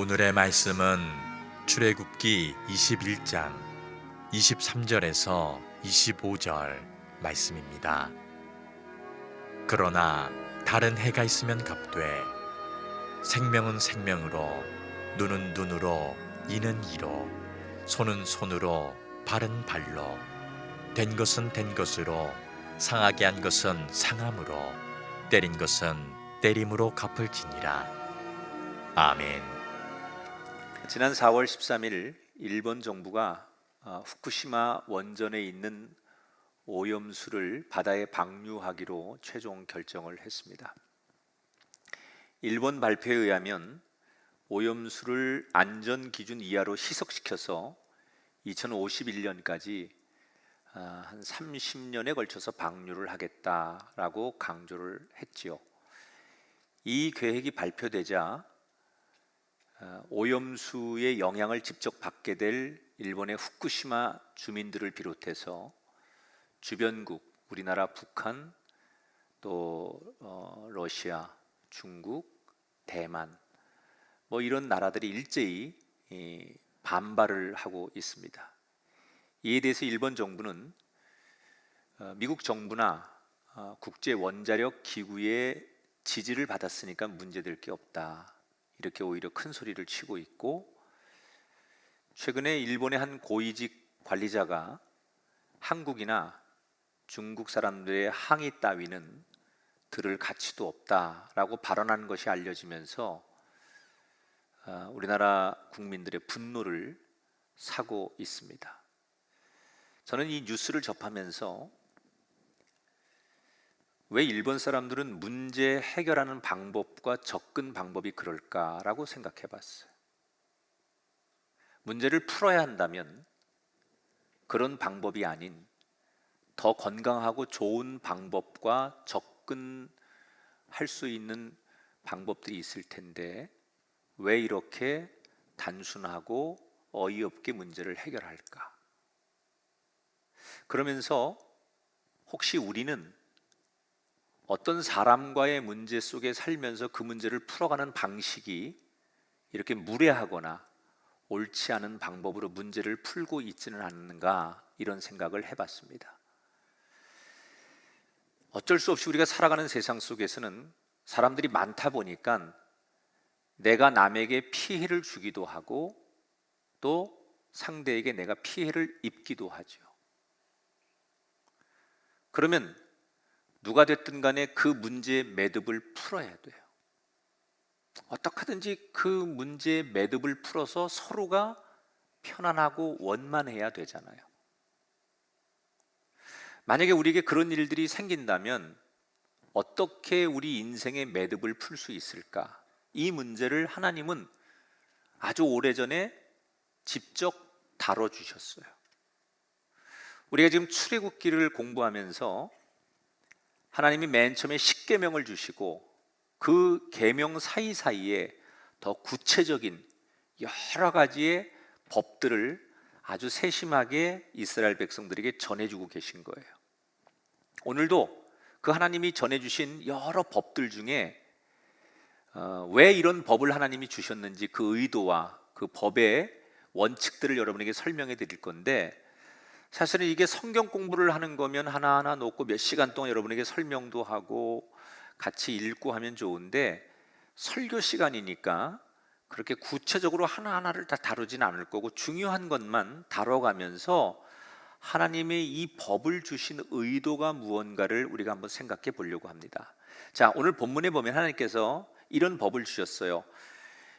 오늘의 말씀은 출애굽기 21장 23절에서 25절 말씀입니다. 그러나 다른 해가 있으면 갑되 생명은 생명으로, 눈은 눈으로, 이는 이로, 손은 손으로, 발은 발로, 된 것은 된 것으로, 상하게 한 것은 상함으로, 때린 것은 때림으로 갚을지니라. 아멘. 지난 4월 13일 일본 정부가 후쿠시마 원전에 있는 오염수를 바다에 방류하기로 최종 결정을 했습니다. 일본 발표에 의하면 오염수를 안전기준 이하로 희석시켜서 2051년까지 한 30년에 걸쳐서 방류를 하겠다라고 강조를 했지요. 이 계획이 발표되자 오염수의 영향을 직접 받게 될 일본의 후쿠시마 주민들을 비롯해서 주변국, 우리나라, 북한, 또 러시아, 중국, 대만 이런 나라들이 일제히 반발을 하고 있습니다. 이에 대해서 일본 정부는 미국 정부나 국제 원자력 기구의 지지를 받았으니까 문제될 게 없다, 이렇게 오히려 큰 소리를 치고 있고, 최근에 일본의 한 고위직 관리자가 한국이나 중국 사람들의 항의 따위는 들을 가치도 없다라고 발언한 것이 알려지면서 우리나라 국민들의 분노를 사고 있습니다. 저는 이 뉴스를 접하면서 왜 일본 사람들은 문제 해결하는 방법과 접근 방법이 그럴까라고 생각해 봤어요. 문제를 풀어야 한다면 그런 방법이 아닌 더 건강하고 좋은 방법과 접근할 수 있는 방법들이 있을 텐데 왜 이렇게 단순하고 어이없게 문제를 해결할까? 그러면서 혹시 우리는 어떤 사람과의 문제 속에 살면서 그 문제를 풀어가는 방식이 이렇게 무례하거나 옳지 않은 방법으로 문제를 풀고 있지는 않는가, 이런 생각을 해봤습니다. 어쩔 수 없이 우리가 살아가는 세상 속에서는 사람들이 많다 보니까 내가 남에게 피해를 주기도 하고 또 상대에게 내가 피해를 입기도 하죠. 그러면 누가 됐든 간에 그 문제의 매듭을 풀어야 돼요. 어떻게 하든지 그 문제의 매듭을 풀어서 서로가 편안하고 원만해야 되잖아요. 만약에 우리에게 그런 일들이 생긴다면 어떻게 우리 인생의 매듭을 풀 수 있을까? 이 문제를 하나님은 아주 오래전에 직접 다뤄주셨어요. 우리가 지금 출애굽기를 공부하면서 하나님이 맨 처음에 10계명을 주시고 그 계명 사이사이에 더 구체적인 여러 가지의 법들을 아주 세심하게 이스라엘 백성들에게 전해주고 계신 거예요. 오늘도 그 하나님이 전해주신 여러 법들 중에 왜 이런 법을 하나님이 주셨는지 그 의도와 그 법의 원칙들을 여러분에게 설명해 드릴 건데, 사실은 이게 성경 공부를 하는 거면 하나하나 놓고 몇 시간 동안 여러분에게 설명도 하고 같이 읽고 하면 좋은데, 설교 시간이니까 그렇게 구체적으로 하나하나를 다 다루진 않을 거고 중요한 것만 다뤄가면서 하나님의 이 법을 주신 의도가 무언가를 우리가 한번 생각해 보려고 합니다. 자, 오늘 본문에 보면 하나님께서 이런 법을 주셨어요.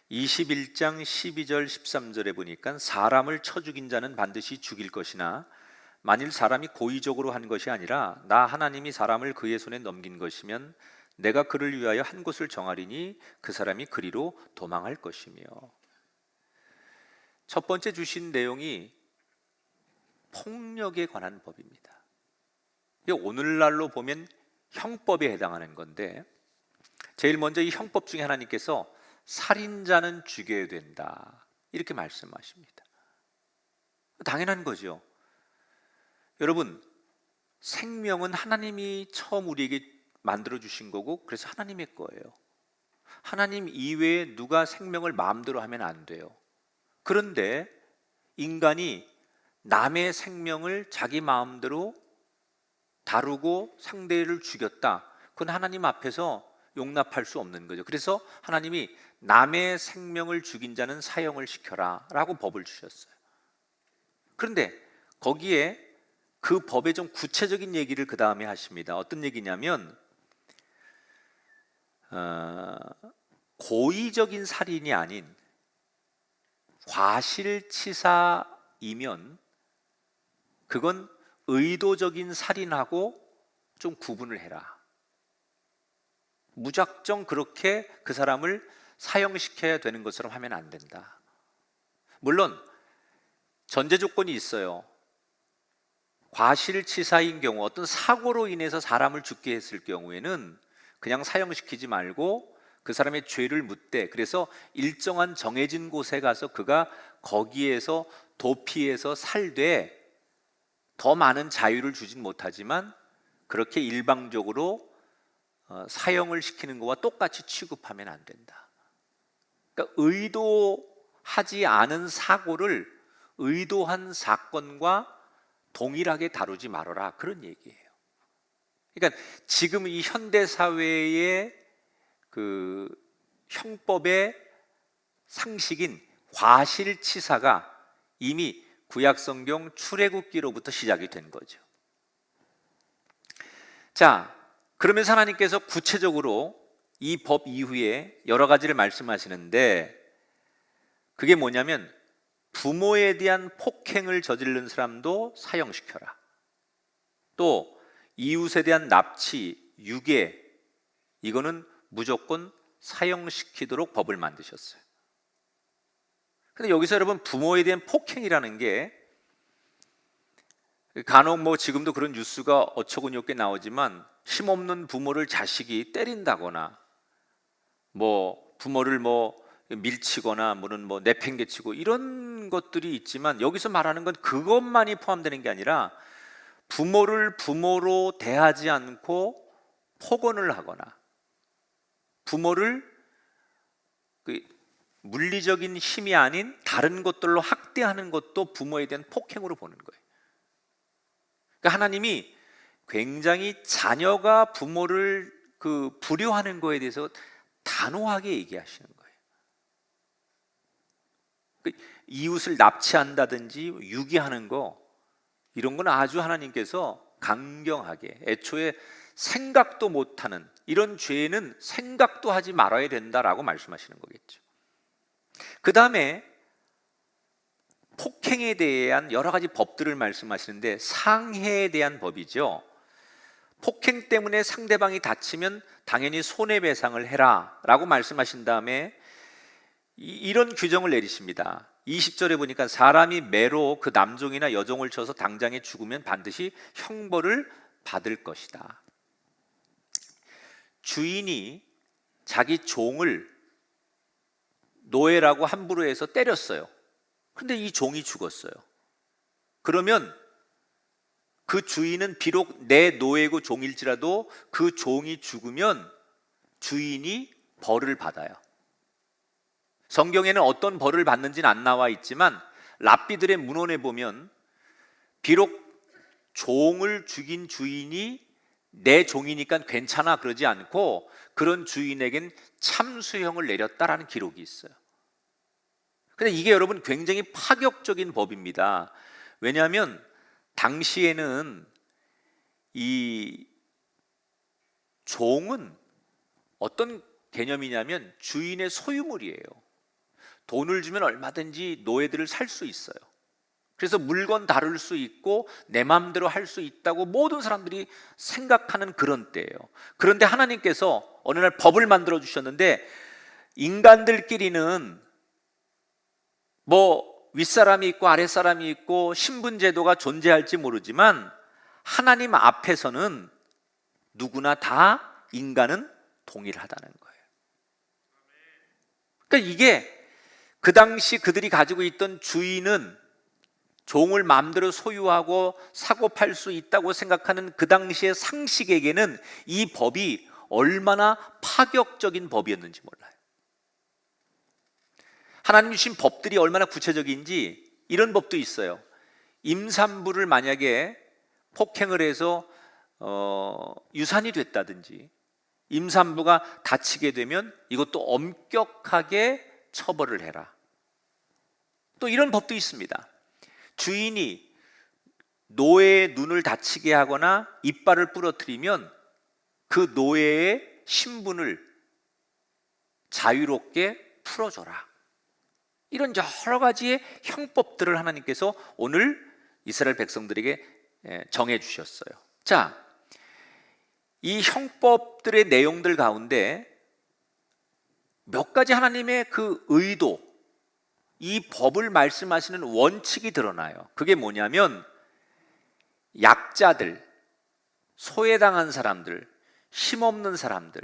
21장 12절 13절에 보니까 사람을 쳐 죽인 자는 반드시 죽일 것이나 만일 사람이 고의적으로 한 것이 아니라 나 하나님이 사람을 그의 손에 넘긴 것이면 내가 그를 위하여 한 곳을 정하리니 그 사람이 그리로 도망할 것이며. 첫 번째 주신 내용이 폭력에 관한 법입니다. 이게 오늘날로 보면 형법에 해당하는 건데, 제일 먼저 이 형법 중에 하나님께서 살인자는 죽여야 된다, 이렇게 말씀하십니다. 당연한 거죠. 여러분, 생명은 하나님이 처음 우리에게 만들어 주신 거고 그래서 하나님의 거예요. 하나님 이외에 누가 생명을 마음대로 하면 안 돼요. 그런데 인간이 남의 생명을 자기 마음대로 다루고 상대를 죽였다. 그건 하나님 앞에서 용납할 수 없는 거죠. 그래서 하나님이 남의 생명을 죽인 자는 사형을 시켜라 라고 법을 주셨어요. 그런데 거기에 그 법의 좀 구체적인 얘기를 그 다음에 하십니다. 어떤 얘기냐면 고의적인 살인이 아닌 과실치사이면 그건 의도적인 살인하고 좀 구분을 해라. 무작정 그렇게 그 사람을 사형시켜야 되는 것처럼 하면 안 된다. 물론 전제 조건이 있어요. 과실치사인 경우, 어떤 사고로 인해서 사람을 죽게 했을 경우에는 그냥 사형시키지 말고 그 사람의 죄를 묻되, 그래서 일정한 정해진 곳에 가서 그가 거기에서 도피해서 살되 더 많은 자유를 주진 못하지만 그렇게 일방적으로 사형을 시키는 것과 똑같이 취급하면 안 된다. 그러니까 의도하지 않은 사고를 의도한 사건과 동일하게 다루지 말아라, 그런 얘기예요. 그러니까 지금 이 현대 사회의 그 형법의 상식인 과실치사가 이미 구약성경 출애굽기로부터 시작이 된 거죠. 자, 그러면서 하나님께서 구체적으로 이 법 이후에 여러 가지를 말씀하시는데, 그게 뭐냐면 부모에 대한 폭행을 저지른 사람도 사형시켜라. 또 이웃에 대한 납치, 유괴, 이거는 무조건 사형시키도록 법을 만드셨어요. 근데 여기서 여러분, 부모에 대한 폭행이라는 게 간혹 뭐 지금도 그런 뉴스가 어처구니없게 나오지만 힘없는 부모를 자식이 때린다거나 뭐 부모를 뭐 밀치거나 뭐는 뭐 내팽개치고 이런 것들이 있지만, 여기서 말하는 건 그것만이 포함되는 게 아니라 부모를 부모로 대하지 않고 폭언을 하거나 부모를 그 물리적인 힘이 아닌 다른 것들로 학대하는 것도 부모에 대한 폭행으로 보는 거예요. 그러니까 하나님이 굉장히 자녀가 부모를 그 불효하는 거에 대해서 단호하게 얘기하시는 거예요. 그 이웃을 납치한다든지 유기하는 거, 이런 건 아주 하나님께서 강경하게, 애초에 생각도 못하는 이런 죄는 생각도 하지 말아야 된다라고 말씀하시는 거겠죠. 그 다음에 폭행에 대한 여러 가지 법들을 말씀하시는데, 상해에 대한 법이죠. 폭행 때문에 상대방이 다치면 당연히 손해배상을 해라 라고 말씀하신 다음에 이런 규정을 내리십니다. 20절에 보니까 사람이 매로 그 남종이나 여종을 쳐서 당장에 죽으면 반드시 형벌을 받을 것이다. 주인이 자기 종을 노예라고 함부로 해서 때렸어요. 근데 이 종이 죽었어요. 그러면 그 주인은 비록 내 노예고 종일지라도 그 종이 죽으면 주인이 벌을 받아요. 성경에는 어떤 벌을 받는지는 안 나와 있지만 랍비들의 문헌에 보면 비록 종을 죽인 주인이 내 종이니까 괜찮아 그러지 않고 그런 주인에겐 참수형을 내렸다라는 기록이 있어요. 근데 이게 여러분 굉장히 파격적인 법입니다. 왜냐하면 당시에는 이 종은 어떤 개념이냐면 주인의 소유물이에요. 돈을 주면 얼마든지 노예들을 살 수 있어요. 그래서 물건 다룰 수 있고 내 마음대로 할 수 있다고 모든 사람들이 생각하는 그런 때예요. 그런데 하나님께서 어느 날 법을 만들어 주셨는데, 인간들끼리는 뭐 윗사람이 있고 아랫사람이 있고 신분제도가 존재할지 모르지만 하나님 앞에서는 누구나 다 인간은 동일하다는 거예요. 그러니까 이게 그 당시 그들이 가지고 있던 주인은 종을 마음대로 소유하고 사고 팔 수 있다고 생각하는 그 당시의 상식에게는 이 법이 얼마나 파격적인 법이었는지 몰라요. 하나님 주신 법들이 얼마나 구체적인지 이런 법도 있어요. 임산부를 만약에 폭행을 해서 유산이 됐다든지 임산부가 다치게 되면 이것도 엄격하게 처벌을 해라. 또 이런 법도 있습니다. 주인이 노예의 눈을 다치게 하거나 이빨을 부러뜨리면 그 노예의 신분을 자유롭게 풀어줘라. 이런 여러 가지의 형법들을 하나님께서 오늘 이스라엘 백성들에게 정해 주셨어요. 자, 이 형법들의 내용들 가운데 몇 가지 하나님의 그 의도, 이 법을 말씀하시는 원칙이 드러나요. 그게 뭐냐면 약자들, 소외당한 사람들, 힘없는 사람들,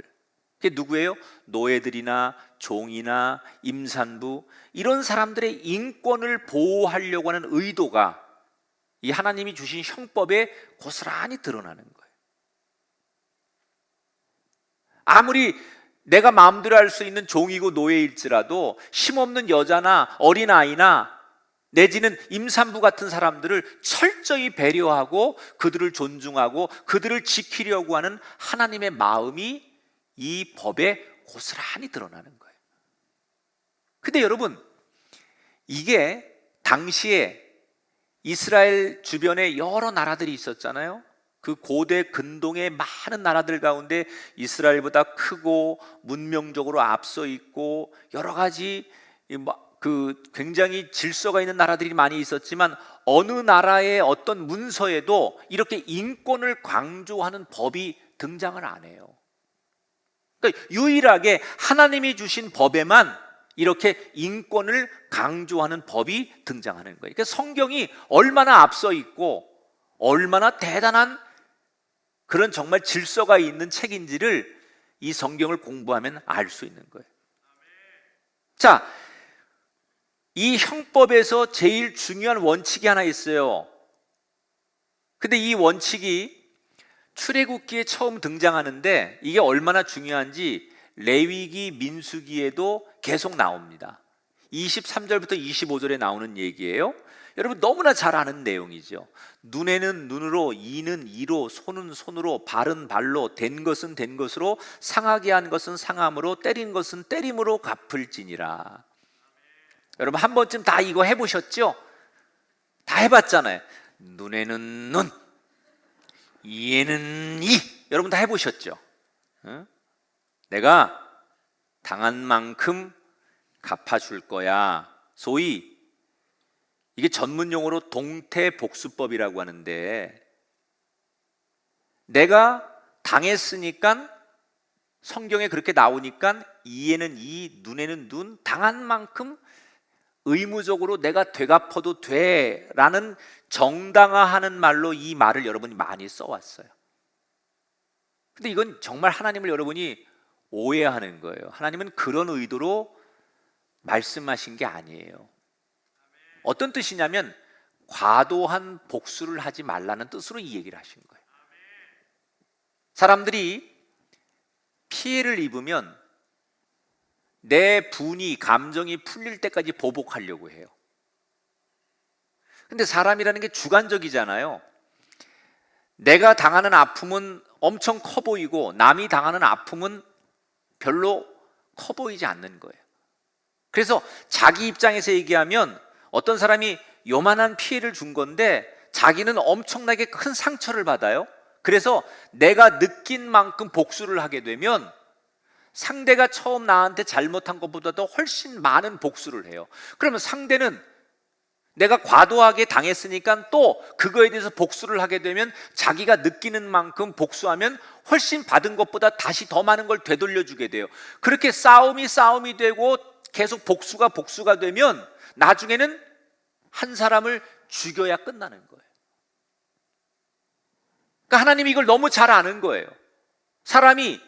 그게 누구예요? 노예들이나 종이나 임산부, 이런 사람들의 인권을 보호하려고 하는 의도가 이 하나님이 주신 형법에 고스란히 드러나는 거예요. 아무리 내가 마음대로 할 수 있는 종이고 노예일지라도 힘없는 여자나 어린아이나 내지는 임산부 같은 사람들을 철저히 배려하고 그들을 존중하고 그들을 지키려고 하는 하나님의 마음이 이 법에 고스란히 드러나는 거예요. 근데 여러분, 이게 당시에 이스라엘 주변에 여러 나라들이 있었잖아요. 그 고대 근동의 많은 나라들 가운데 이스라엘보다 크고 문명적으로 앞서 있고 여러 가지 그 굉장히 질서가 있는 나라들이 많이 있었지만 어느 나라의 어떤 문서에도 이렇게 인권을 강조하는 법이 등장을 안 해요. 그러니까 유일하게 하나님이 주신 법에만 이렇게 인권을 강조하는 법이 등장하는 거예요. 그러니까 성경이 얼마나 앞서 있고 얼마나 대단한 그런 정말 질서가 있는 책인지를 이 성경을 공부하면 알 수 있는 거예요. 자, 이 형법에서 제일 중요한 원칙이 하나 있어요. 근데 이 원칙이 출애굽기에 처음 등장하는데 이게 얼마나 중요한지 레위기, 민수기에도 계속 나옵니다. 23절부터 25절에 나오는 얘기예요. 여러분 너무나 잘 아는 내용이죠. 눈에는 눈으로, 이는 이로, 손은 손으로, 발은 발로, 된 것은 된 것으로, 상하게 한 것은 상함으로, 때린 것은 때림으로 갚을지니라. 여러분 한 번쯤 다 이거 해보셨죠? 다 해봤잖아요. 눈에는 눈, 이에는 이. 여러분 다 해보셨죠? 응? 내가 당한 만큼 갚아줄 거야. 소위 이게 전문 용어로 동태복수법이라고 하는데, 내가 당했으니까 성경에 그렇게 나오니까 이에는 이, 눈에는 눈, 당한 만큼 의무적으로 내가 되갚아도 돼라는 정당화하는 말로 이 말을 여러분이 많이 써왔어요. 근데 이건 정말 하나님을 여러분이 오해하는 거예요. 하나님은 그런 의도로 말씀하신 게 아니에요. 어떤 뜻이냐면 과도한 복수를 하지 말라는 뜻으로 이 얘기를 하신 거예요. 사람들이 피해를 입으면 내 분이, 감정이 풀릴 때까지 보복하려고 해요. 근데 사람이라는 게 주관적이잖아요. 내가 당하는 아픔은 엄청 커 보이고 남이 당하는 아픔은 별로 커 보이지 않는 거예요. 그래서 자기 입장에서 얘기하면 어떤 사람이 요만한 피해를 준 건데 자기는 엄청나게 큰 상처를 받아요. 그래서 내가 느낀 만큼 복수를 하게 되면 상대가 처음 나한테 잘못한 것보다도 훨씬 많은 복수를 해요. 그러면 상대는 내가 과도하게 당했으니까 또 그거에 대해서 복수를 하게 되면 자기가 느끼는 만큼 복수하면 훨씬 받은 것보다 다시 더 많은 걸 되돌려주게 돼요. 그렇게 싸움이 되고 계속 복수가 되면 나중에는 한 사람을 죽여야 끝나는 거예요. 그러니까 하나님이 이걸 너무 잘 아는 거예요. 사람이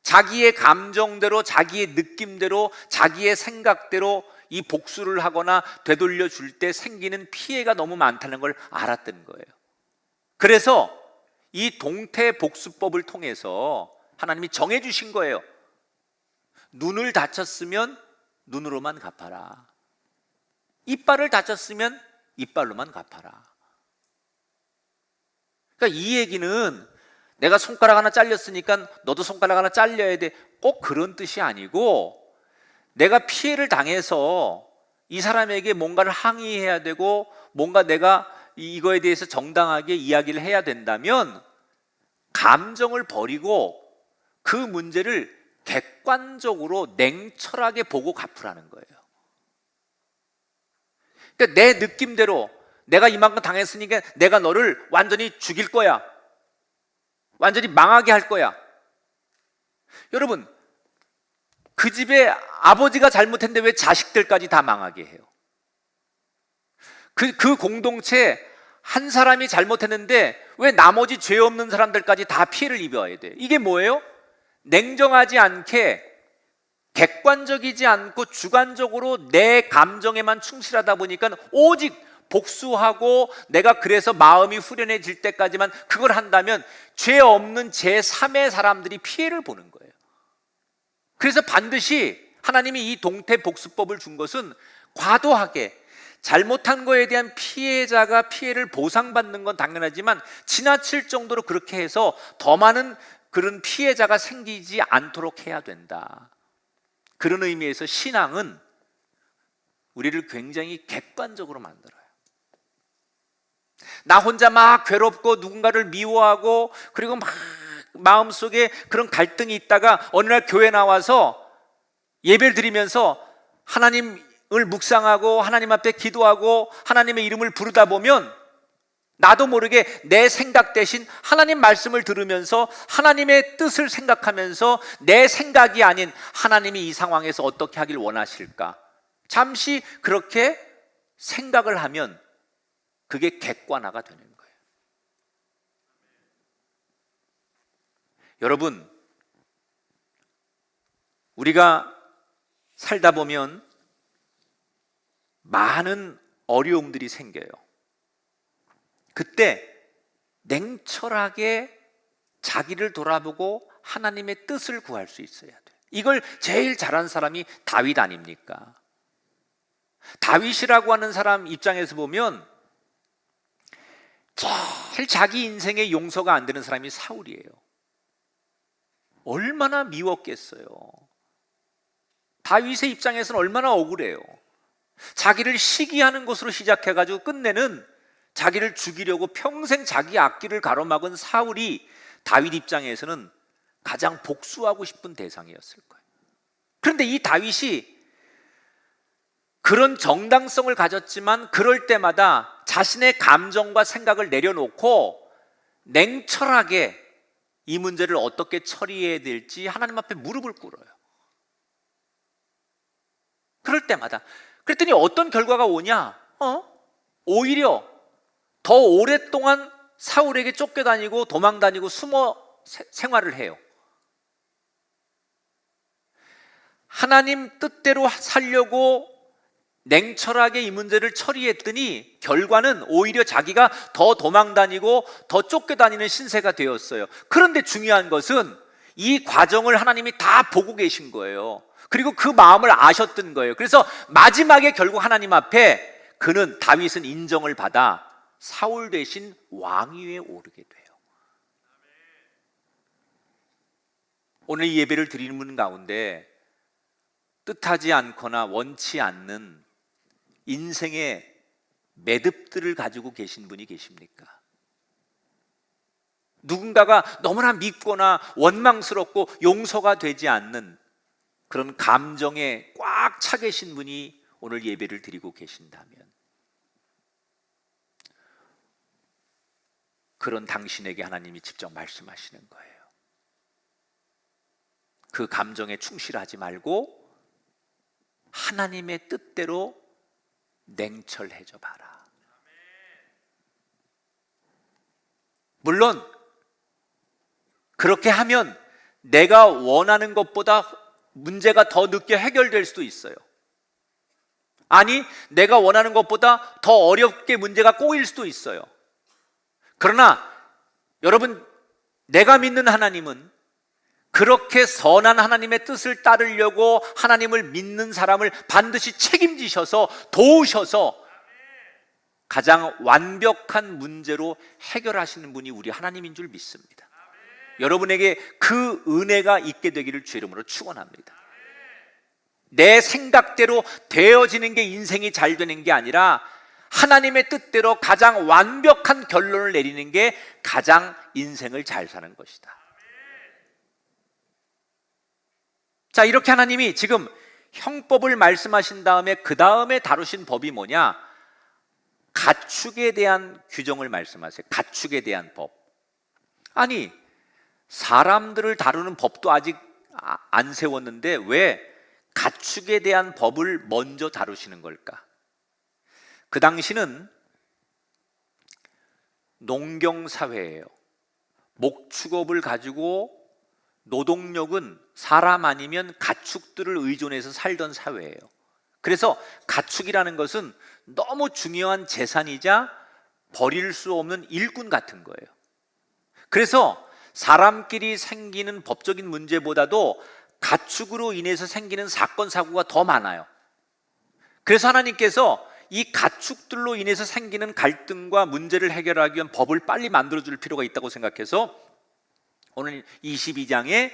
자기의 감정대로, 자기의 느낌대로, 자기의 생각대로 이 복수를 하거나 되돌려 줄 때 생기는 피해가 너무 많다는 걸 알았던 거예요. 그래서 이 동태복수법을 통해서 하나님이 정해 주신 거예요. 눈을 다쳤으면 눈으로만 갚아라. 이빨을 다쳤으면 이빨로만 갚아라. 그러니까 이 얘기는 내가 손가락 하나 잘렸으니까 너도 손가락 하나 잘려야 돼, 꼭 그런 뜻이 아니고, 내가 피해를 당해서 이 사람에게 뭔가를 항의해야 되고 뭔가 내가 이거에 대해서 정당하게 이야기를 해야 된다면 감정을 버리고 그 문제를 객관적으로 냉철하게 보고 갚으라는 거예요. 그러니까 내 느낌대로 내가 이만큼 당했으니까 내가 너를 완전히 죽일 거야, 완전히 망하게 할 거야. 여러분, 그 집에 아버지가 잘못했는데 왜 자식들까지 다 망하게 해요? 그 공동체 한 사람이 잘못했는데 왜 나머지 죄 없는 사람들까지 다 피해를 입어야 돼? 이게 뭐예요? 냉정하지 않게, 객관적이지 않고 주관적으로 내 감정에만 충실하다 보니까 오직 복수하고 내가 그래서 마음이 후련해질 때까지만 그걸 한다면 죄 없는 제3의 사람들이 피해를 보는 거예요. 그래서 반드시 하나님이 이 동태복수법을 준 것은 과도하게 잘못한 거에 대한 피해자가 피해를 보상받는 건 당연하지만 지나칠 정도로 그렇게 해서 더 많은 그런 피해자가 생기지 않도록 해야 된다. 그런 의미에서 신앙은 우리를 굉장히 객관적으로 만들어요. 나 혼자 막 괴롭고 누군가를 미워하고 그리고 막 마음속에 그런 갈등이 있다가 어느 날 교회 나와서 예배를 드리면서 하나님을 묵상하고 하나님 앞에 기도하고 하나님의 이름을 부르다 보면 나도 모르게 내 생각 대신 하나님 말씀을 들으면서 하나님의 뜻을 생각하면서 내 생각이 아닌 하나님이 이 상황에서 어떻게 하길 원하실까, 잠시 그렇게 생각을 하면 그게 객관화가 되는 거예요. 여러분, 우리가 살다 보면 많은 어려움들이 생겨요. 그때 냉철하게 자기를 돌아보고 하나님의 뜻을 구할 수 있어야 돼요. 이걸 제일 잘한 사람이 다윗 아닙니까? 다윗이라고 하는 사람 입장에서 보면 제일 자기 인생에 용서가 안 되는 사람이 사울이에요. 얼마나 미웠겠어요. 다윗의 입장에서는 얼마나 억울해요. 자기를 시기하는 것으로 시작해가지고 끝내는 자기를 죽이려고 평생 자기 앞길을 가로막은 사울이 다윗 입장에서는 가장 복수하고 싶은 대상이었을 거예요. 그런데 이 다윗이 그런 정당성을 가졌지만 그럴 때마다 자신의 감정과 생각을 내려놓고 냉철하게 이 문제를 어떻게 처리해야 될지 하나님 앞에 무릎을 꿇어요. 그럴 때마다. 그랬더니 어떤 결과가 오냐? 오히려 더 오랫동안 사울에게 쫓겨다니고 도망다니고 숨어 생활을 해요. 하나님 뜻대로 살려고 냉철하게 이 문제를 처리했더니 결과는 오히려 자기가 더 도망다니고 더 쫓겨다니는 신세가 되었어요. 그런데 중요한 것은 이 과정을 하나님이 다 보고 계신 거예요. 그리고 그 마음을 아셨던 거예요. 그래서 마지막에 결국 하나님 앞에 다윗은 인정을 받아 사울 대신 왕위에 오르게 돼요. 오늘 이 예배를 드리는 분 가운데 뜻하지 않거나 원치 않는 인생의 매듭들을 가지고 계신 분이 계십니까? 누군가가 너무나 밉거나 원망스럽고 용서가 되지 않는 그런 감정에 꽉 차 계신 분이 오늘 예배를 드리고 계신다면 그런 당신에게 하나님이 직접 말씀하시는 거예요. 그 감정에 충실하지 말고 하나님의 뜻대로 냉철해져 봐라. 물론 그렇게 하면 내가 원하는 것보다 문제가 더 늦게 해결될 수도 있어요. 아니, 내가 원하는 것보다 더 어렵게 문제가 꼬일 수도 있어요. 그러나 여러분, 내가 믿는 하나님은 그렇게 선한 하나님의 뜻을 따르려고 하나님을 믿는 사람을 반드시 책임지셔서 도우셔서 가장 완벽한 문제로 해결하시는 분이 우리 하나님인 줄 믿습니다. 여러분에게 그 은혜가 있게 되기를 주의 이름으로 축원합니다. 내 생각대로 되어지는 게 인생이 잘 되는 게 아니라 하나님의 뜻대로 가장 완벽한 결론을 내리는 게 가장 인생을 잘 사는 것이다. 자, 이렇게 하나님이 지금 형법을 말씀하신 다음에 그 다음에 다루신 법이 뭐냐? 가축에 대한 규정을 말씀하세요. 가축에 대한 법. 아니, 사람들을 다루는 법도 아직 안 세웠는데 왜 가축에 대한 법을 먼저 다루시는 걸까? 그 당시는 농경사회예요. 목축업을 가지고 노동력은 사람 아니면 가축들을 의존해서 살던 사회예요. 그래서 가축이라는 것은 너무 중요한 재산이자 버릴 수 없는 일꾼 같은 거예요. 그래서 사람끼리 생기는 법적인 문제보다도 가축으로 인해서 생기는 사건 사고가 더 많아요. 그래서 하나님께서 이 가축들로 인해서 생기는 갈등과 문제를 해결하기 위한 법을 빨리 만들어줄 필요가 있다고 생각해서 오늘 22장에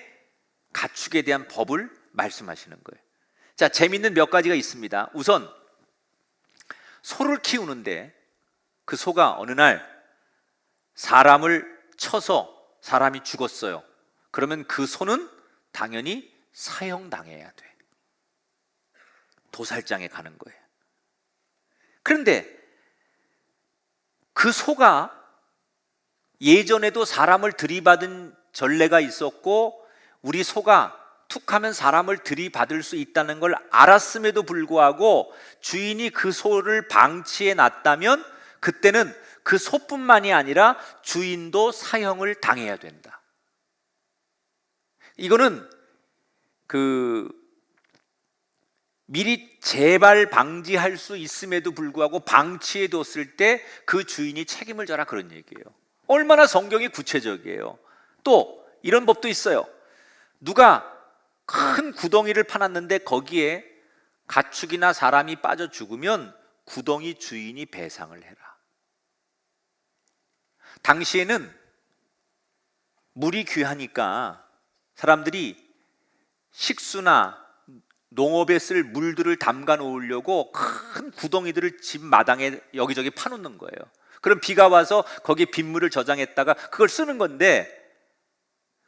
가축에 대한 법을 말씀하시는 거예요. 자, 재밌는 몇 가지가 있습니다. 우선 소를 키우는데 그 소가 어느 날 사람을 쳐서 사람이 죽었어요. 그러면 그 소는 당연히 사형당해야 돼. 도살장에 가는 거예요. 그런데 그 소가 예전에도 사람을 들이받은 전례가 있었고 우리 소가 툭하면 사람을 들이받을 수 있다는 걸 알았음에도 불구하고 주인이 그 소를 방치해 놨다면 그때는 그 소뿐만이 아니라 주인도 사형을 당해야 된다. 이거는 미리 재발 방지할 수 있음에도 불구하고 방치해 뒀을 때 그 주인이 책임을 져라 그런 얘기예요. 얼마나 성경이 구체적이에요. 또 이런 법도 있어요. 누가 큰 구덩이를 파놨는데 거기에 가축이나 사람이 빠져 죽으면 구덩이 주인이 배상을 해라. 당시에는 물이 귀하니까 사람들이 식수나 농업에 쓸 물들을 담가 놓으려고 큰 구덩이들을 집 마당에 여기저기 파놓는 거예요. 그럼 비가 와서 거기에 빗물을 저장했다가 그걸 쓰는 건데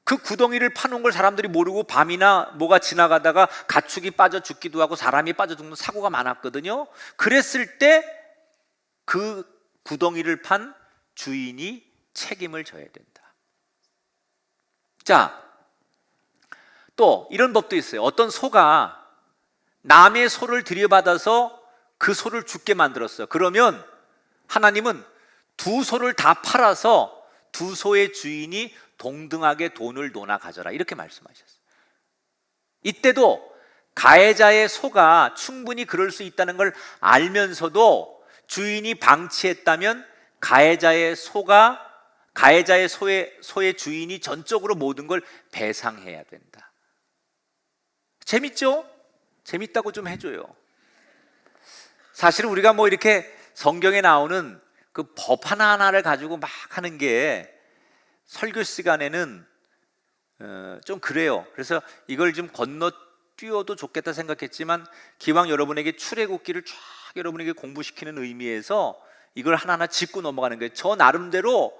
그 구덩이를 파놓은 걸 사람들이 모르고 밤이나 뭐가 지나가다가 가축이 빠져 죽기도 하고 사람이 빠져 죽는 사고가 많았거든요. 그랬을 때 그 구덩이를 판 주인이 책임을 져야 된다. 자, 또 이런 법도 있어요. 어떤 소가 남의 소를 들여받아서 그 소를 죽게 만들었어요. 그러면 하나님은 두 소를 다 팔아서 두 소의 주인이 동등하게 돈을 놓아 가져라 이렇게 말씀하셨어요. 이때도 가해자의 소가 충분히 그럴 수 있다는 걸 알면서도 주인이 방치했다면 가해자의 소의 주인이 전적으로 모든 걸 배상해야 된다. 재밌죠? 재밌다고 좀 해줘요. 사실은 우리가 뭐 이렇게 성경에 나오는 그 법 하나하나를 가지고 막 하는 게 설교 시간에는 좀 그래요. 그래서 이걸 좀 건너뛰어도 좋겠다 생각했지만 기왕 여러분에게 출애굽기를 쫙 여러분에게 공부시키는 의미에서 이걸 하나하나 짚고 넘어가는 거예요. 저 나름대로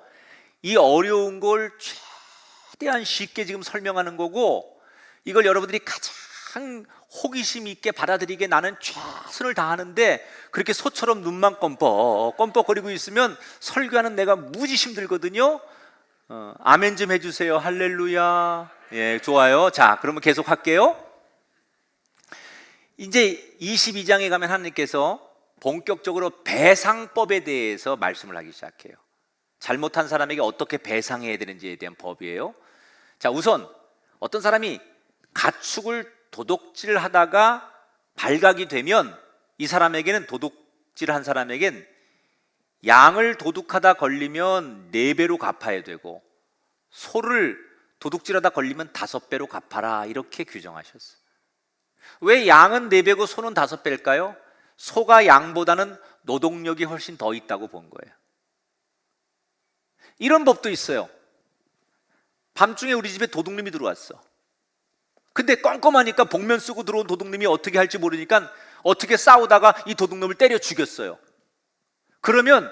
이 어려운 걸 최대한 쉽게 지금 설명하는 거고 이걸 여러분들이 가장 호기심 있게 받아들이게 나는 최선을 다하는데 그렇게 소처럼 눈만 껌뻑거리고 있으면 설교하는 내가 무지 힘들거든요. 아멘 좀 해주세요. 할렐루야. 예, 좋아요. 자, 그러면 계속 할게요. 이제 22장에 가면 하나님께서 본격적으로 배상법에 대해서 말씀을 하기 시작해요. 잘못한 사람에게 어떻게 배상해야 되는지에 대한 법이에요. 자, 우선 어떤 사람이 가축을 도둑질하다가 발각이 되면 이 사람에게는 도둑질한 사람에겐 양을 도둑하다 걸리면 4배로 갚아야 되고 소를 도둑질하다 걸리면 5배로 갚아라 이렇게 규정하셨어요. 왜 양은 4배고 소는 5배일까요? 소가 양보다는 노동력이 훨씬 더 있다고 본 거예요. 이런 법도 있어요. 밤중에 우리 집에 도둑놈이 들어왔어. 근데 껌껌하니까 복면 쓰고 들어온 도둑놈이 어떻게 할지 모르니까 어떻게 싸우다가 이 도둑놈을 때려 죽였어요. 그러면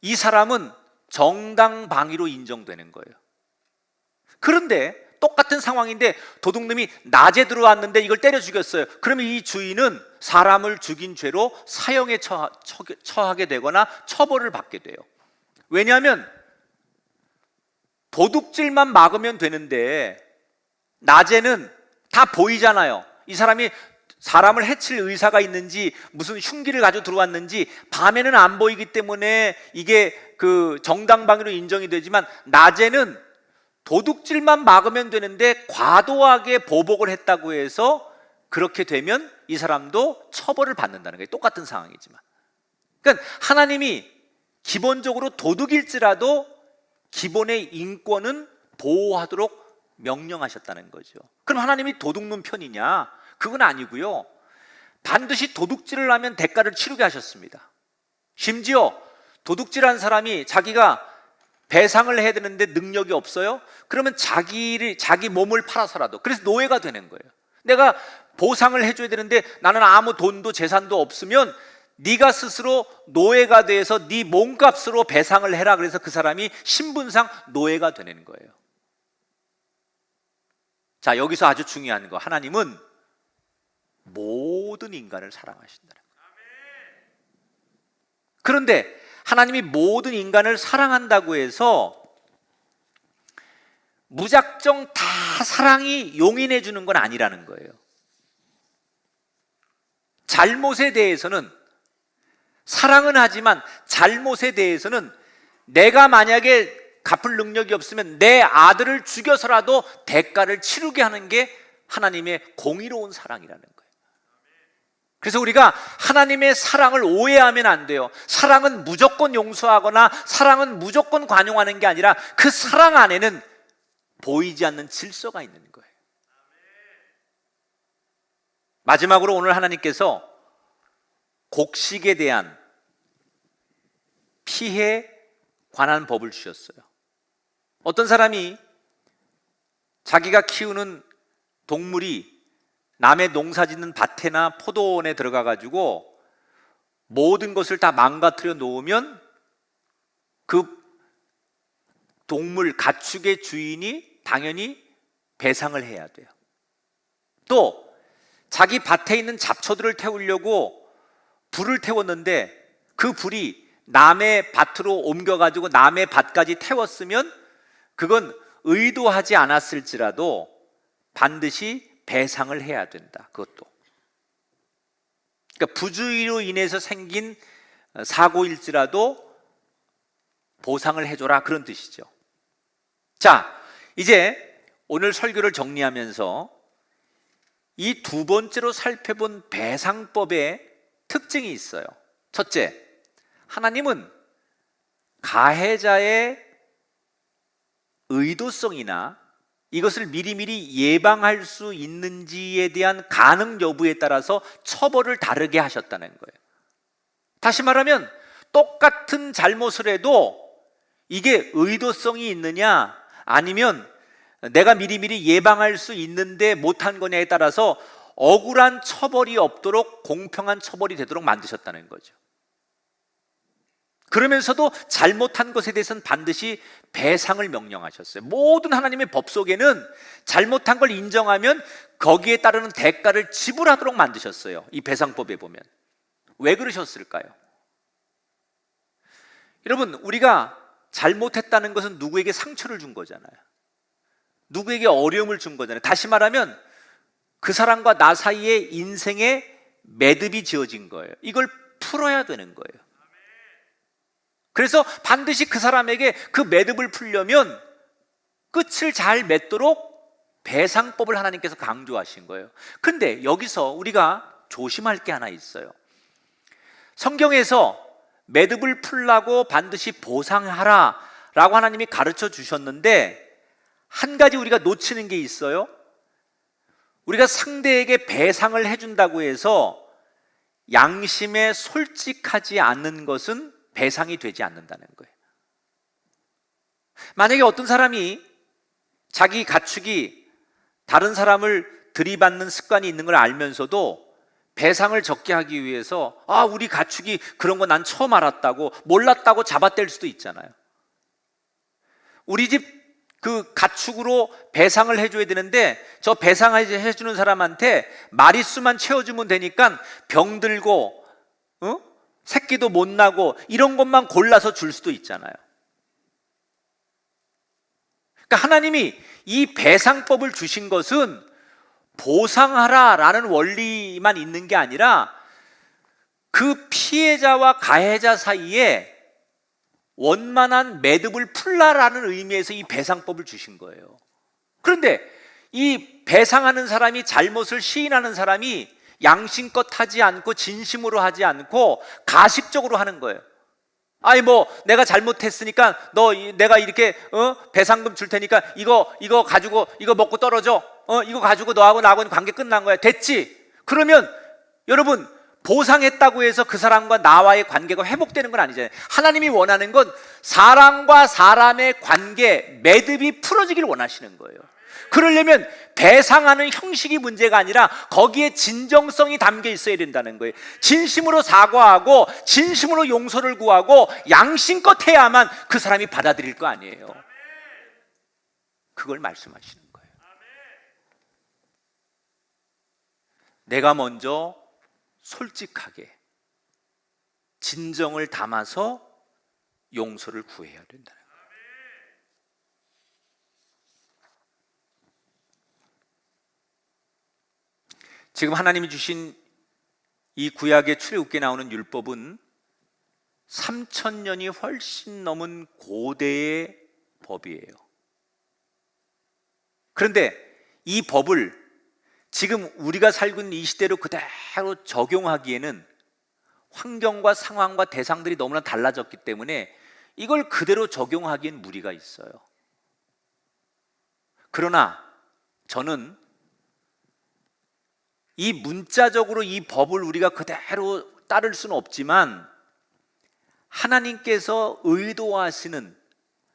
이 사람은 정당방위로 인정되는 거예요. 그런데 똑같은 상황인데 도둑놈이 낮에 들어왔는데 이걸 때려 죽였어요. 그러면 이 주인은 사람을 죽인 죄로 사형에 처하게 되거나 처벌을 받게 돼요. 왜냐하면 도둑질만 막으면 되는데 낮에는 다 보이잖아요. 이 사람이 사람을 해칠 의사가 있는지 무슨 흉기를 가지고 들어왔는지 밤에는 안 보이기 때문에 이게 그 정당방위로 인정이 되지만 낮에는 도둑질만 막으면 되는데 과도하게 보복을 했다고 해서 그렇게 되면 이 사람도 처벌을 받는다는 거예요. 똑같은 상황이지만. 그러니까 하나님이 기본적으로 도둑일지라도 기본의 인권은 보호하도록 명령하셨다는 거죠. 그럼 하나님이 도둑놈 편이냐? 그건 아니고요. 반드시 도둑질을 하면 대가를 치르게 하셨습니다. 심지어 도둑질한 사람이 자기가 배상을 해야 되는데 능력이 없어요? 그러면 자기 몸을 팔아서라도, 그래서 노예가 되는 거예요. 내가 보상을 해줘야 되는데 나는 아무 돈도 재산도 없으면 네가 스스로 노예가 돼서 네 몸값으로 배상을 해라. 그래서 그 사람이 신분상 노예가 되는 거예요. 자, 여기서 아주 중요한 거, 하나님은 모든 인간을 사랑하신다는 거예요. 그런데 하나님이 모든 인간을 사랑한다고 해서 무작정 다 사랑이 용인해 주는 건 아니라는 거예요. 잘못에 대해서는 사랑은 하지만 잘못에 대해서는 내가 만약에 갚을 능력이 없으면 내 아들을 죽여서라도 대가를 치르게 하는 게 하나님의 공의로운 사랑이라는 거예요. 그래서 우리가 하나님의 사랑을 오해하면 안 돼요. 사랑은 무조건 용서하거나 사랑은 무조건 관용하는 게 아니라 그 사랑 안에는 보이지 않는 질서가 있는 거예요. 마지막으로 오늘 하나님께서 곡식에 대한 피해에 관한 법을 주셨어요. 어떤 사람이 자기가 키우는 동물이 남의 농사 짓는 밭에나 포도원에 들어가 가지고 모든 것을 다 망가뜨려 놓으면 그 동물 가축의 주인이 당연히 배상을 해야 돼요. 또 자기 밭에 있는 잡초들을 태우려고 불을 태웠는데 그 불이 남의 밭으로 옮겨 가지고 남의 밭까지 태웠으면 그건 의도하지 않았을지라도 반드시 배상을 해야 된다. 그것도. 그러니까 부주의로 인해서 생긴 사고일지라도 보상을 해줘라, 그런 뜻이죠. 자, 이제 오늘 설교를 정리하면서 이 두 번째로 살펴본 배상법의 특징이 있어요. 첫째, 하나님은 가해자의 의도성이나 이것을 미리미리 예방할 수 있는지에 대한 가능 여부에 따라서 처벌을 다르게 하셨다는 거예요. 다시 말하면 똑같은 잘못을 해도 이게 의도성이 있느냐 아니면 내가 미리미리 예방할 수 있는데 못한 거냐에 따라서 억울한 처벌이 없도록 공평한 처벌이 되도록 만드셨다는 거죠. 그러면서도 잘못한 것에 대해서는 반드시 배상을 명령하셨어요. 모든 하나님의 법 속에는 잘못한 걸 인정하면 거기에 따르는 대가를 지불하도록 만드셨어요. 이 배상법에 보면. 왜 그러셨을까요? 여러분, 우리가 잘못했다는 것은 누구에게 상처를 준 거잖아요. 누구에게 어려움을 준 거잖아요. 다시 말하면 그 사람과 나 사이에 인생의 매듭이 지어진 거예요. 이걸 풀어야 되는 거예요. 그래서 반드시 그 사람에게 그 매듭을 풀려면 끝을 잘 맺도록 배상법을 하나님께서 강조하신 거예요. 근데 여기서 우리가 조심할 게 하나 있어요. 성경에서 매듭을 풀라고 반드시 보상하라 라고 하나님이 가르쳐 주셨는데 한 가지 우리가 놓치는 게 있어요. 우리가 상대에게 배상을 해준다고 해서 양심에 솔직하지 않는 것은 배상이 되지 않는다는 거예요. 만약에 어떤 사람이 자기 가축이 다른 사람을 들이받는 습관이 있는 걸 알면서도 배상을 적게 하기 위해서 우리 가축이 그런 거 난 처음 알았다고, 몰랐다고 잡아뗄 수도 있잖아요. 우리 집 그 가축으로 배상을 해줘야 되는데 저 배상해주는 사람한테 마리수만 채워주면 되니까 병들고 새끼도 못 나고 이런 것만 골라서 줄 수도 있잖아요. 그러니까 하나님이 이 배상법을 주신 것은 보상하라라는 원리만 있는 게 아니라 그 피해자와 가해자 사이에 원만한 매듭을 풀라라는 의미에서 이 배상법을 주신 거예요. 그런데 이 배상하는 사람이, 잘못을 시인하는 사람이 양심껏 하지 않고 진심으로 하지 않고 가식적으로 하는 거예요. 내가 잘못했으니까 내가 이렇게 배상금 줄 테니까 이거 가지고 이거 먹고 떨어져. 이거 가지고 너하고 나하고는 관계 끝난 거야. 됐지? 그러면 여러분, 보상했다고 해서 그 사람과 나와의 관계가 회복되는 건 아니잖아요. 하나님이 원하는 건 사람과 사람의 관계, 매듭이 풀어지길 원하시는 거예요. 그러려면 배상하는 형식이 문제가 아니라 거기에 진정성이 담겨 있어야 된다는 거예요. 진심으로 사과하고 진심으로 용서를 구하고 양심껏 해야만 그 사람이 받아들일 거 아니에요. 그걸 말씀하시는 거예요. 내가 먼저 솔직하게 진정을 담아서 용서를 구해야 된다. 지금 하나님이 주신 이 구약의 출애굽기에 나오는 율법은 3,000년이 훨씬 넘은 고대의 법이에요. 그런데 이 법을 지금 우리가 살고 있는 이 시대로 그대로 적용하기에는 환경과 상황과 대상들이 너무나 달라졌기 때문에 이걸 그대로 적용하기엔 무리가 있어요. 그러나 저는 이 문자적으로 이 법을 우리가 그대로 따를 수는 없지만 하나님께서 의도하시는,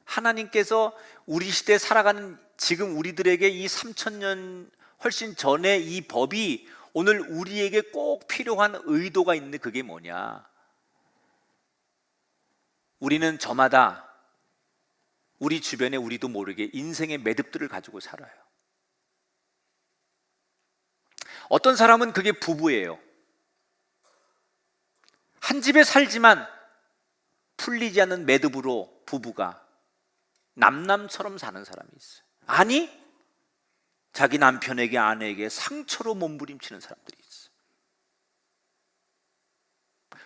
하나님께서 우리 시대에 살아가는 지금 우리들에게 이 3,000년 훨씬 전에 이 법이 오늘 우리에게 꼭 필요한 의도가 있는데 그게 뭐냐? 우리는 저마다 우리 주변에 우리도 모르게 인생의 매듭들을 가지고 살아요. 어떤 사람은 그게 부부예요. 한 집에 살지만 풀리지 않는 매듭으로 부부가 남남처럼 사는 사람이 있어요. 아니, 자기 남편에게, 아내에게 상처로 몸부림치는 사람들이 있어요.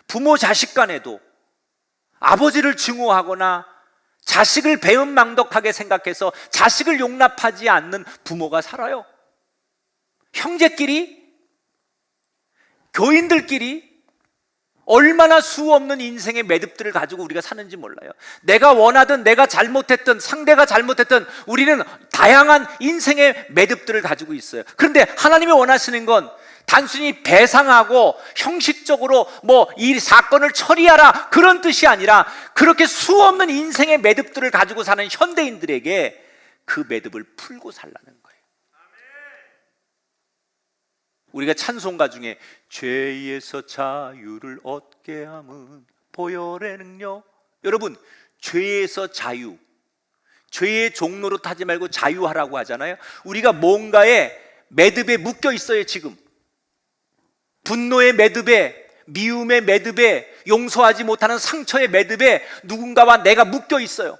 부모 자식 간에도 아버지를 증오하거나 자식을 배은망덕하게 생각해서 자식을 용납하지 않는 부모가 살아요. 형제끼리, 교인들끼리 얼마나 수 없는 인생의 매듭들을 가지고 우리가 사는지 몰라요. 내가 원하든 내가 잘못했든 상대가 잘못했든 우리는 다양한 인생의 매듭들을 가지고 있어요. 그런데 하나님이 원하시는 건 단순히 배상하고 형식적으로 이 사건을 처리하라 그런 뜻이 아니라 그렇게 수 없는 인생의 매듭들을 가지고 사는 현대인들에게 그 매듭을 풀고 살라는 거예요. 우리가 찬송가 중에 죄에서 자유를 얻게 함은 보혈의 능력, 여러분, 죄에서 자유, 죄의 종로로 타지 말고 자유하라고 하잖아요. 우리가 뭔가에 매듭에 묶여 있어요. 지금 분노의 매듭에, 미움의 매듭에, 용서하지 못하는 상처의 매듭에 누군가와 내가 묶여 있어요.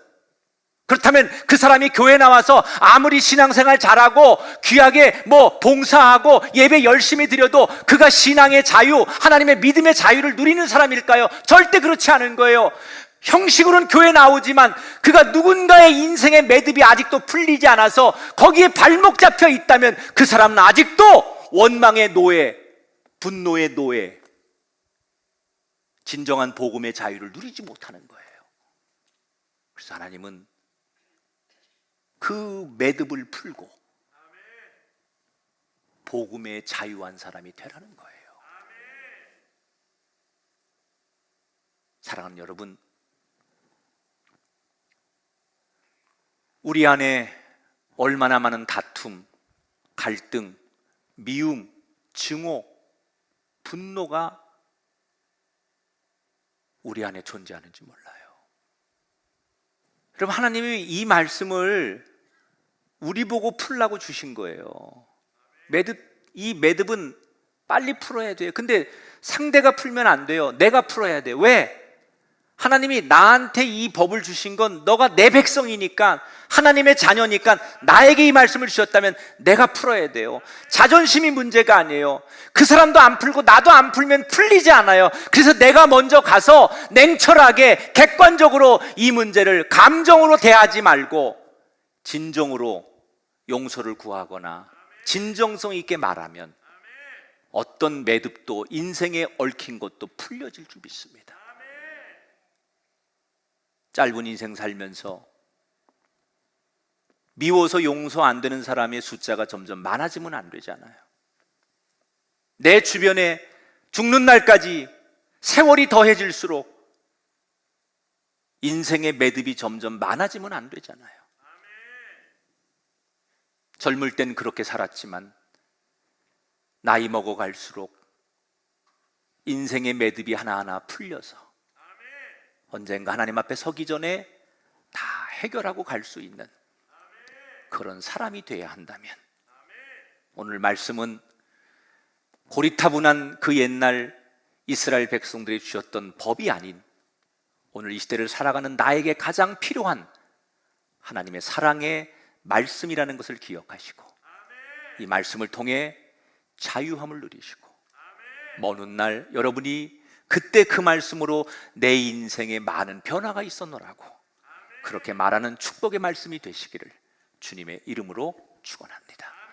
그렇다면 그 사람이 교회 나와서 아무리 신앙생활 잘하고 귀하게 봉사하고 예배 열심히 드려도 그가 신앙의 자유, 하나님의 믿음의 자유를 누리는 사람일까요? 절대 그렇지 않은 거예요. 형식으로는 교회 나오지만 그가 누군가의 인생의 매듭이 아직도 풀리지 않아서 거기에 발목 잡혀 있다면 그 사람은 아직도 원망의 노예, 분노의 노예, 진정한 복음의 자유를 누리지 못하는 거예요. 그래서 하나님은 그 매듭을 풀고 복음에 자유한 사람이 되라는 거예요. 사랑하는 여러분, 우리 안에 얼마나 많은 다툼, 갈등, 미움, 증오, 분노가 우리 안에 존재하는지 몰라요. 여러분, 하나님이 이 말씀을 우리 보고 풀라고 주신 거예요. 이 매듭은 빨리 풀어야 돼요. 근데 상대가 풀면 안 돼요. 내가 풀어야 돼요. 왜? 하나님이 나한테 이 법을 주신 건 너가 내 백성이니까, 하나님의 자녀니까 나에게 이 말씀을 주셨다면 내가 풀어야 돼요. 자존심이 문제가 아니에요. 그 사람도 안 풀고 나도 안 풀면 풀리지 않아요. 그래서 내가 먼저 가서 냉철하게 객관적으로 이 문제를 감정으로 대하지 말고 진정으로 용서를 구하거나 진정성 있게 말하면 어떤 매듭도, 인생에 얽힌 것도 풀려질 줄 믿습니다. 짧은 인생 살면서 미워서 용서 안 되는 사람의 숫자가 점점 많아지면 안 되잖아요. 내 주변에 죽는 날까지 세월이 더해질수록 인생의 매듭이 점점 많아지면 안 되잖아요. 젊을 땐 그렇게 살았지만 나이 먹어갈수록 인생의 매듭이 하나하나 풀려서 언젠가 하나님 앞에 서기 전에 다 해결하고 갈 수 있는 그런 사람이 되어야 한다면, 오늘 말씀은 고리타분한 그 옛날 이스라엘 백성들이 주셨던 법이 아닌 오늘 이 시대를 살아가는 나에게 가장 필요한 하나님의 사랑의 말씀이라는 것을 기억하시고 이 말씀을 통해 자유함을 누리시고 먼 훗날 여러분이 그때 그 말씀으로 내 인생에 많은 변화가 있었노라고 그렇게 말하는 축복의 말씀이 되시기를 주님의 이름으로 축원합니다.